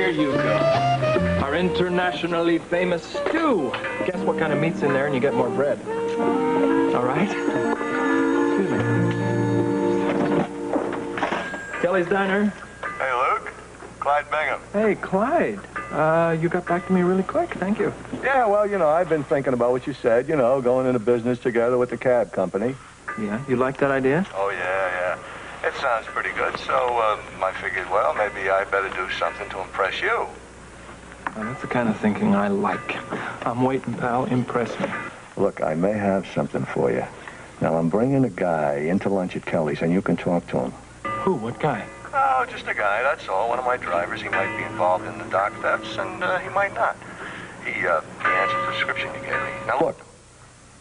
here you go. Our internationally famous stew. Guess what kind of meat's in there and you get more bread. All right? Excuse me. Kelly's Diner. Hey, Luke. Clyde Bingham. Hey, Clyde. You got back to me really quick. Thank you. Yeah, well, you know, I've been thinking about what you said, you know, going into business together with the cab company. Yeah, you like that idea? Oh, yeah. It sounds pretty good, so I figured, well, maybe I better do something to impress you. Well, that's the kind of thinking I like. I'm waiting, pal. Impress me. Look, I may have something for you. Now, I'm bringing a guy into lunch at Kelly's, and you can talk to him. Who? What guy? Oh, just a guy, that's all. One of my drivers. He might be involved in the dock thefts, and he might not. He answers the description you gave me. Now, look,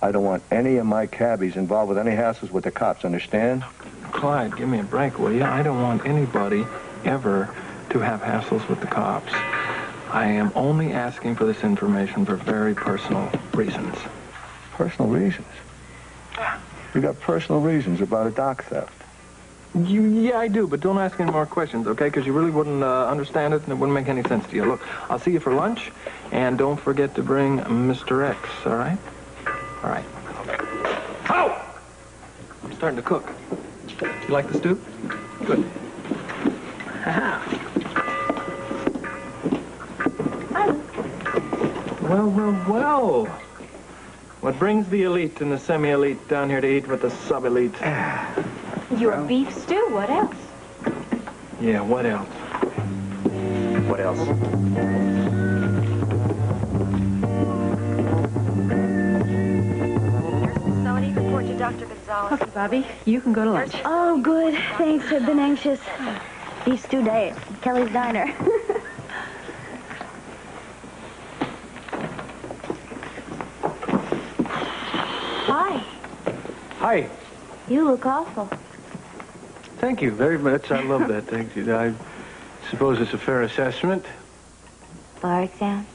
I don't want any of my cabbies involved with any hassles with the cops, understand? Clyde, give me a break, will you? I don't want anybody ever to have hassles with the cops. I am only asking for this information for very personal reasons. Personal reasons? You got personal reasons about a dock theft? Yeah, I do, but don't ask any more questions, okay? Because you really wouldn't understand it, and it wouldn't make any sense to you. Look, I'll see you for lunch, and don't forget to bring Mr. X, all right? All right. Okay. Ow! I'm starting to cook. You like the stew? Good. Ha-ha. Well. What brings the elite and the semi-elite down here to eat with the sub-elite? Your beef stew, what else? Yeah, what else? What else? Facility, report to Dr. Gonzalez. Okay, Bobbie, you can go to lunch. Oh, good. Thanks. I've been anxious. Beef stew day at Kelly's Diner. Hi. Hi. You look awful. Thank you very much. I love that. Thank you. I suppose it's a fair assessment. Bar exams?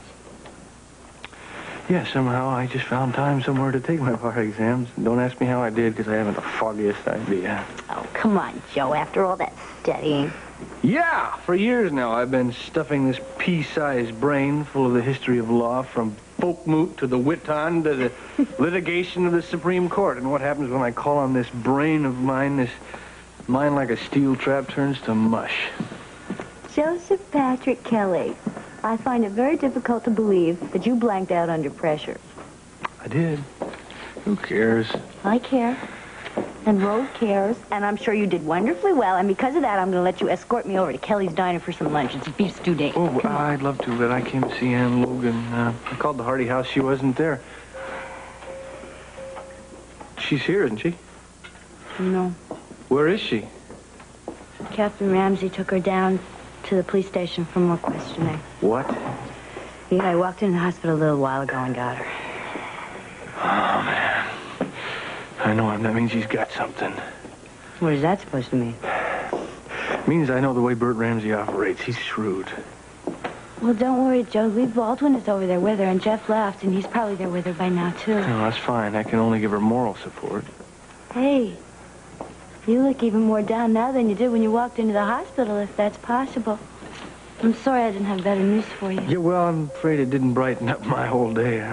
Yeah, somehow I just found time somewhere to take my bar exams. Don't ask me how I did, because I haven't the foggiest idea. Oh, come on, Joe. After all that studying. Yeah, for years now I've been stuffing this pea-sized brain full of the history of law, from Folkmoot to the Witton to the litigation of the Supreme Court. And what happens when I call on this brain of mine, this mind like a steel trap turns to mush. Joseph Patrick Kelly, I find it very difficult to believe that you blanked out under pressure. I did. Who cares? I care. And Rose cares. And I'm sure you did wonderfully well. And because of that, I'm going to let you escort me over to Kelly's Diner for some lunch. It's beef stew day. Oh, I'd love to, but I came to see Ann Logan. I called the Hardy House. She wasn't there. She's here, isn't she? No. Where is she? Captain Ramsey took her down to the police station for more questioning. What? Yeah, I walked in the hospital a little while ago and got her. Oh, man. I know him. That means he's got something. What is that supposed to mean? It means I know the way Bert Ramsey operates. He's shrewd. Well, don't worry, Joe. Lee Baldwin is over there with her, and Jeff left, and he's probably there with her by now, too. No, that's fine. I can only give her moral support. Hey, you look even more down now than you did when you walked into the hospital, if that's possible. I'm sorry I didn't have better news for you. Yeah, well, I'm afraid it didn't brighten up my whole day.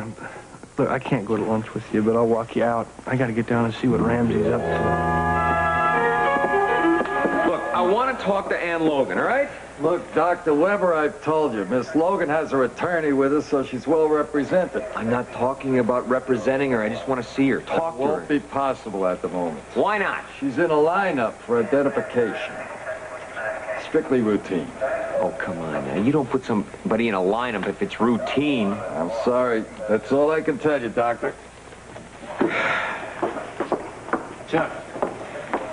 Look, I can't go to lunch with you, but I'll walk you out. I got to get down and see what Ramsey's up to. Look, I want to talk to Ann Logan, all right? Look, Dr. Weber, I've told you. Miss Logan has her attorney with her, so she's well represented. I'm not talking about representing her. I just want to see her. Talk to her. Won't be possible at the moment. Why not? She's in a lineup for identification. Strictly routine. Oh, come on now. You don't put somebody in a lineup if it's routine. I'm sorry. That's all I can tell you, Doctor. Jeff.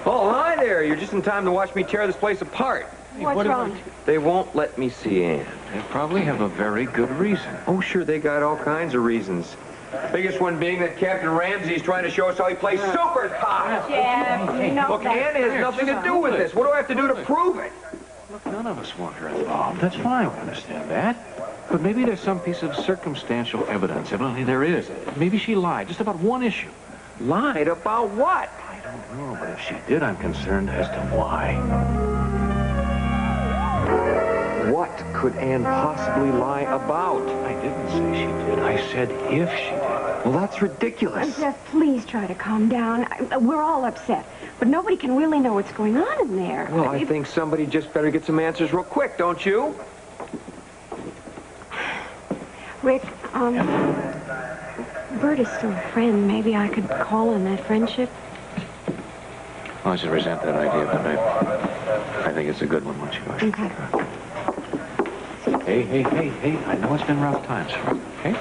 Oh, hi there. You're just in time to watch me tear this place apart. What's wrong? They won't let me see Ann. They probably have a very good reason. Oh, sure, they got all kinds of reasons. Biggest one being that Captain Ramsey's trying to show us how he plays super cop. Jeff, you know Look, Ann has nothing to do with this. What do I have to do to prove it? Look, none of us want her involved. That's fine. We understand that. But maybe there's some piece of circumstantial evidence. Evidently there is. Maybe she lied just about one issue. Lied about what? I don't know, but if she did, I'm concerned as to why. What could Anne possibly lie about? I didn't say she did. I said if she did. Well, that's ridiculous. Jeff, please try to calm down. We're all upset, but nobody can really know what's going on in there. Well, I think somebody just better get some answers real quick, don't you? Rick, Bert is still a friend. Maybe I could call on that friendship. Well, I should resent that idea, but I think it's a good one once you go. Okay. Hey, I know it's been rough times, okay?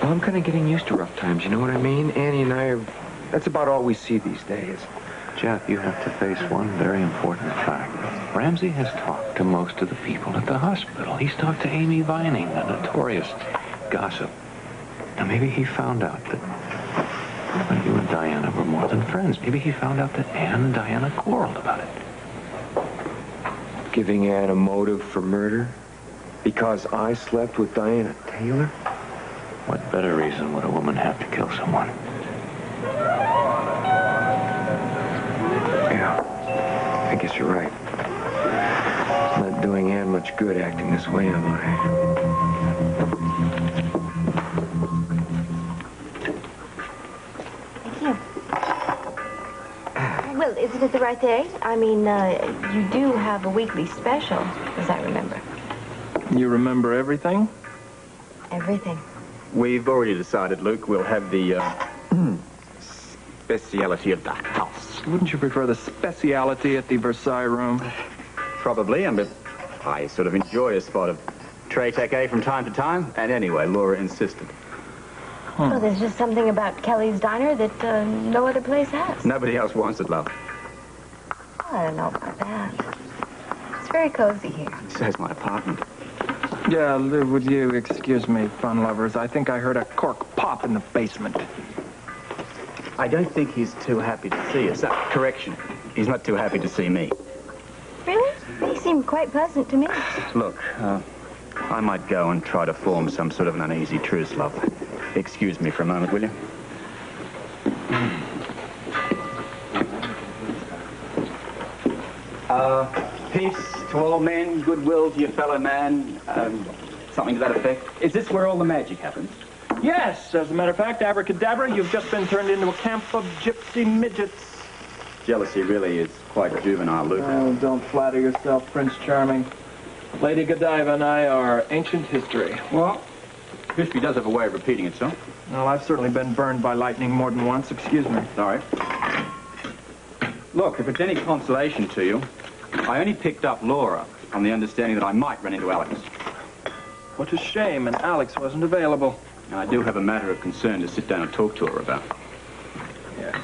Well, I'm kind of getting used to rough times, you know what I mean? Annie and I are... That's about all we see these days. Jeff, you have to face one very important fact. Ramsey has talked to most of the people at the hospital. He's talked to Amy Vining, a notorious gossip. Now, maybe he found out that you and Diana were more than friends. Maybe he found out that Anne and Diana quarreled about it. Giving Anne a motive for murder? Because I slept with Diana Taylor? What better reason would a woman have to kill someone? Yeah, I guess you're right. It's not doing Anne much good acting this way, am I? Well, isn't it the right date? I mean, you do have a weekly special, as I remember. You remember everything? Everything. We've already decided, Luke, we'll have the speciality of the house. Wouldn't you prefer the speciality at the Versailles room? Probably, but I sort of enjoy a spot of tray taquet from time to time. And anyway, Laura insisted. Well, there's just something about Kelly's Diner that no other place has. Nobody else wants it, love. Oh, I don't know about that. It's very cozy here. So's my apartment. Yeah, would you excuse me, fun lovers? I think I heard a cork pop in the basement. I don't think he's too happy to see us. Correction. He's not too happy to see me. Really? He seemed quite pleasant to me. Look, I might go and try to form some sort of an uneasy truce, love. Excuse me for a moment, will you? Peace to all men, goodwill to your fellow man, something to that effect. Is this where all the magic happens? Yes, as a matter of fact, abracadabra, you've just been turned into a camp of gypsy midgets. Jealousy really is quite juvenile, Luke. Oh, don't flatter yourself, Prince Charming. Lady Godiva and I are ancient history. Well, history does have a way of repeating itself. Well, I've certainly been burned by lightning more than once. Excuse me. Sorry. Look, if it's any consolation to you, I only picked up Laura on the understanding that I might run into Alex. What a shame, and Alex wasn't available. Now, I do have a matter of concern to sit down and talk to her about. Yes.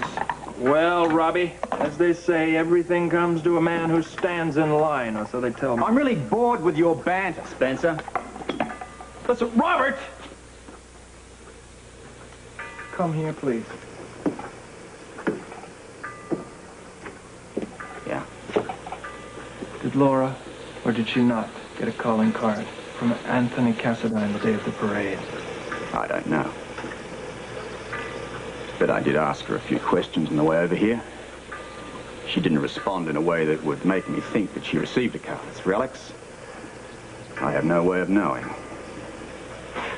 Well, Robbie, as they say, everything comes to a man who stands in line, or so they tell me. I'm really bored with your banter, Spencer. Listen, Robert! Come here, please. Yeah? Did Laura, or did she not, get a calling card from Anthony Cassadine the day of the parade? I don't know. But I did ask her a few questions on the way over here. She didn't respond in a way that would make me think that she received a card. As for Alex, I have no way of knowing.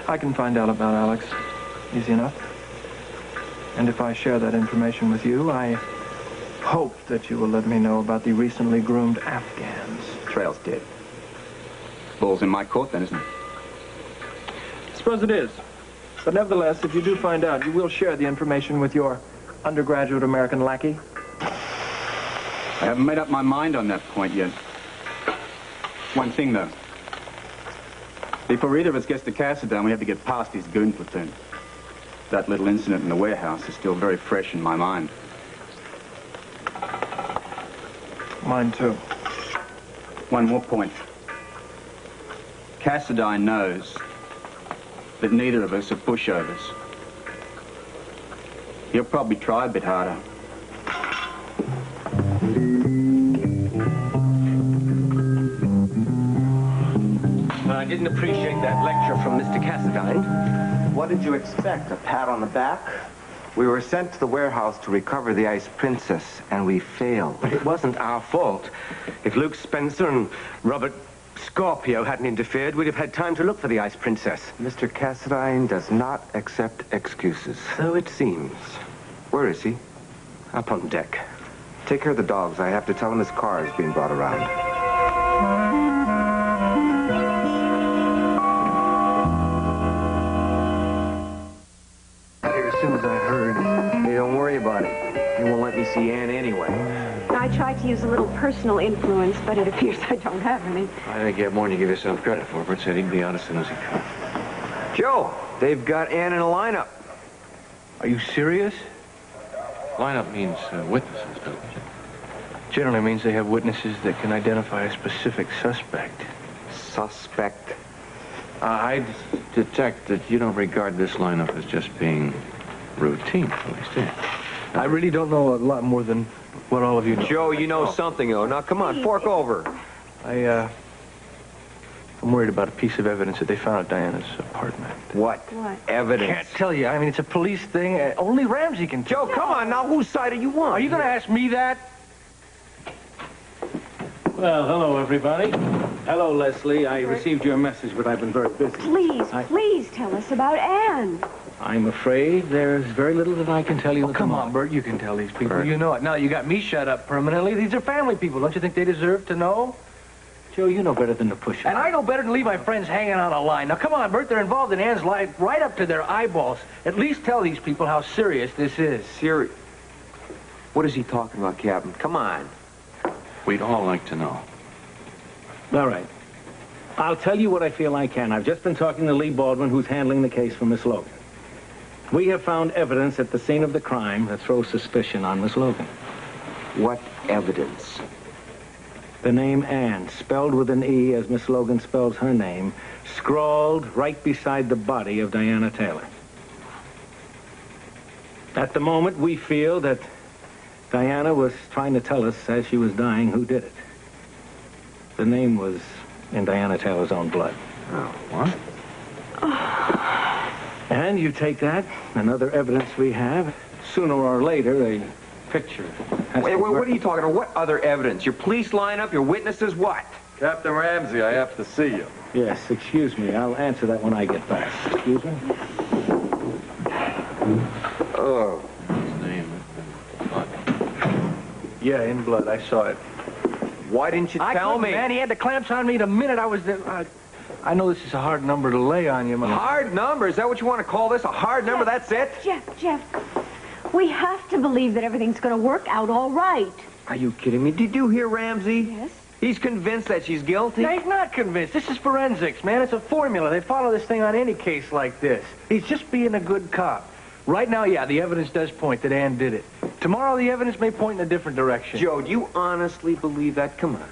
I can find out about Alex. Easy enough. And if I share that information with you, I hope that you will let me know about the recently groomed Afghans. Trail's dead. Ball's in my court then, isn't it? Suppose it is. But nevertheless, if you do find out, you will share the information with your undergraduate American lackey? I haven't made up my mind on that point yet. One thing, though. Before either of us gets to Cassadine, we have to get past his goon platoon. That little incident in the warehouse is still very fresh in my mind. Mine, too. One more point. Cassadine knows that neither of us are pushovers. He'll probably try a bit harder. I didn't appreciate that lecture from Mr. Cassadine. What did you expect? A pat on the back? We were sent to the warehouse to recover the Ice Princess, and we failed. But it wasn't our fault. If Luke Spencer and Robert Scorpio hadn't interfered, we'd have had time to look for the Ice Princess. Mr. Cassadine does not accept excuses. So it seems. Where is he? Up on deck. Take care of the dogs. I have to tell him his car is being brought around. Here as soon as I heard. Hey, don't worry about it. He won't let me see Ann anyway. I tried to use a little personal influence, but it appears I don't have any. I think you have more than you give yourself credit for. Bert said he'd be out as soon as he could. Joe, they've got Ann in a lineup. Are you serious? Lineup means witnesses, doesn't it? Generally means they have witnesses that can identify a specific suspect. Suspect. I detect that you don't regard this lineup as just being routine, at least, do you? I really don't know a lot more than what all of you know. Joe, you know something, though. Now, come on, fork over. I'm worried about a piece of evidence that they found at Diana's apartment. What? Evidence? Can't tell you. I mean, it's a police thing. Only Ramsey can tell. Joe, come on now. Whose side are you on? Are you going to ask me that? Well, hello, everybody. Hello, Lesley. I received your message, but I've been very busy. Please tell us about Ann. I'm afraid there's very little that I can tell you. Oh, come on, Bert. You can tell these people. Bert. You know it. Now you got me shut up permanently. These are family people. Don't you think they deserve to know? Joe, you know better than to push it. And I know better than leave my friends hanging on a line. Now, come on, Bert. They're involved in Ann's life right up to their eyeballs. At least tell these people how serious this is. Serious? What is he talking about, Captain? Come on. We'd all like to know. All right. I'll tell you what I feel I can. I've just been talking to Lee Baldwin, who's handling the case for Miss Logan. We have found evidence at the scene of the crime that throws suspicion on Miss Logan. What evidence? The name Ann, spelled with an E as Miss Logan spells her name, scrawled right beside the body of Diana Taylor. At the moment, we feel that Diana was trying to tell us as she was dying who did it. The name was in Diana Taylor's own blood. Oh, what? And you take that, and other evidence we have, sooner or later, a picture. Wait, what are you talking about? What other evidence? Your police lineup, your witnesses, what? Captain Ramsey, I have to see you. Yes, excuse me. I'll answer that when I get back. Excuse me? Oh. His name is blood. Yeah, in blood. I saw it. Why didn't you tell me? Man, he had the clamps on me the minute I was there. I know this is a hard number to lay on you, man. Hard number? Is that what you want to call this? A hard number? That's it? Jeff, we have to believe that everything's going to work out all right. Are you kidding me? Did you hear Ramsey? Yes. He's convinced that she's guilty? No, he's not convinced. This is forensics, man. It's a formula. They follow this thing on any case like this. He's just being a good cop. Right now, yeah, the evidence does point that Ann did it. Tomorrow, the evidence may point in a different direction. Joe, do you honestly believe that? Come on.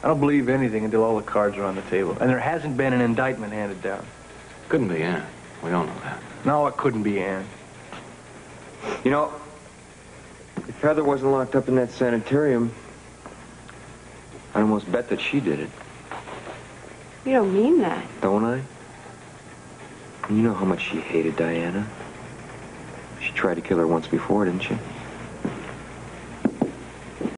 I don't believe anything until all the cards are on the table. And there hasn't been an indictment handed down. Couldn't be Ann. We all know that. No, it couldn't be Ann. You know, if Heather wasn't locked up in that sanitarium, I almost bet that she did it. You don't mean that. Don't I? You know how much she hated Diana. She tried to kill her once before, didn't she?